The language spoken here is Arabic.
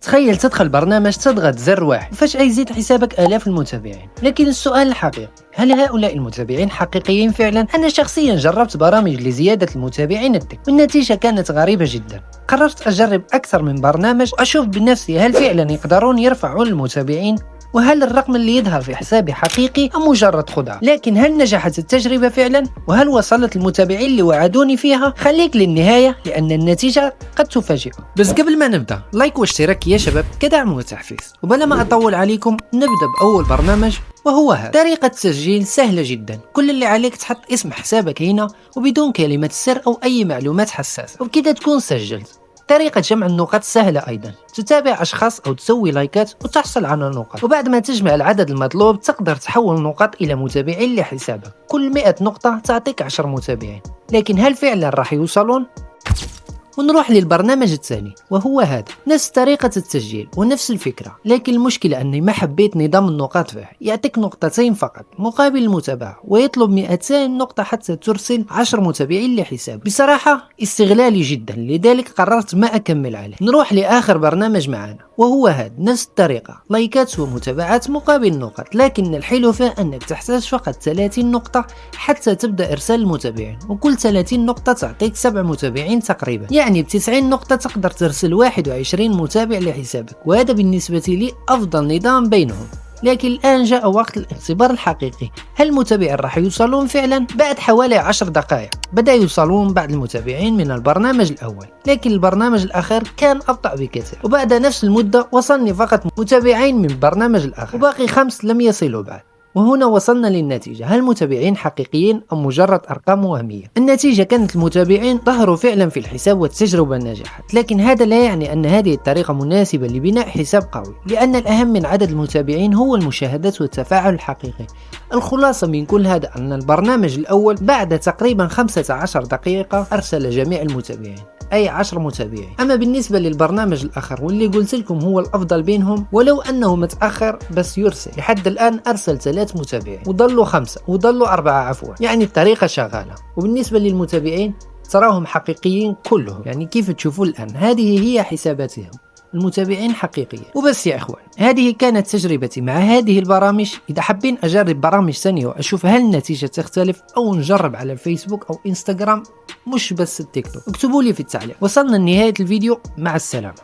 تخيل تدخل برنامج تضغط زر واحد وفجأة يزيد حسابك آلاف المتابعين. لكن السؤال الحقيقي، هل هؤلاء المتابعين حقيقيين فعلا؟ أنا شخصيا جربت برامج لزيادة المتابعين والنتيجة كانت غريبة جدا. قررت أجرب أكثر من برنامج وأشوف بنفسي هل فعلا يقدرون يرفعون المتابعين، وهل الرقم اللي يظهر في حسابي حقيقي أم مجرد خدعة. لكن هل نجحت التجربة فعلا؟ وهل وصلت المتابعين اللي وعدوني فيها؟ خليك للنهاية لأن النتيجة قد تفاجئك. بس قبل ما نبدأ، لايك واشتراك يا شباب كدعم وتحفيز. وبلا ما أطول عليكم نبدأ بأول برنامج، وهو هذا. طريقة تسجيل سهلة جدا. كل اللي عليك تحط اسم حسابك هنا وبدون كلمة سر أو أي معلومات حساسة، وبكده تكون سجلت. طريقة جمع النقاط سهلة أيضا، تتابع أشخاص أو تسوي لايكات وتحصل على نقاط، وبعد ما تجمع العدد المطلوب تقدر تحول النقاط إلى متابعين لحسابك. كل 100 نقطة تعطيك 10 متابعين، لكن هل فعلا راح يوصلون؟ ونروح للبرنامج الثاني وهو هذا. نفس طريقة التسجيل ونفس الفكرة، لكن المشكلة أني ما حبيت نظام النقاط فيه. يعطيك نقطتين فقط مقابل المتابعة، ويطلب 200 نقطة حتى ترسل 10 متابعين لحساب. بصراحة استغلالي جدا، لذلك قررت ما أكمل عليه. نروح لآخر برنامج معنا وهو هذا. نفس الطريقة، لايكات ومتابعات مقابل نقط، لكن الحلو فيه أنك تحتاج فقط 30 نقطة حتى تبدأ إرسال المتابعين، وكل 30 نقطة تعطيك 7 متابعين تقريبا. يعني ب90 نقطة تقدر ترسل 21 متابع لحسابك، وهذا بالنسبة لي أفضل نظام بينهم. لكن الآن جاء وقت الاختبار الحقيقي. هل المتابعين راح يوصلون فعلا؟ بعد حوالي 10 دقائق بدأ يوصلون بعض المتابعين من البرنامج الأول، لكن البرنامج الأخير كان أبطأ بكثير، وبعد نفس المدة وصلني فقط متابعين من البرنامج الآخر، وباقي 5 لم يصلوا بعد. وهنا وصلنا للنتيجة. هل المتابعين حقيقيين أم مجرد أرقام وهمية؟ النتيجة كانت المتابعين ظهروا فعلا في الحساب والتجربة نجحت، لكن هذا لا يعني أن هذه الطريقة مناسبة لبناء حساب قوي، لأن الأهم من عدد المتابعين هو المشاهدات والتفاعل الحقيقي. الخلاصة من كل هذا أن البرنامج الأول بعد تقريبا 15 دقيقة أرسل جميع المتابعين، أي 10 متابعين. أما بالنسبة للبرنامج الآخر واللي قلت لكم هو الأفضل بينهم، ولو أنه متأخر بس يرسل، لحد الآن أرسل 3 متابعين وضلوا 5 وضلوا 4 عفوا، يعني الطريقة شغالة. وبالنسبة للمتابعين تراهم حقيقيين كلهم، يعني كيف تشوفوا الآن هذه هي حساباتهم، المتابعين حقيقيين. وبس يا إخوان، هذه كانت تجربتي مع هذه البرامج. إذا حابين أجرب برامج ثانية وأشوف هل النتيجة تختلف، أو نجرب على الفيسبوك أو إنستغرام مش بس التيك توك، اكتبوا لي في التعليق. وصلنا لنهاية الفيديو، مع السلامة.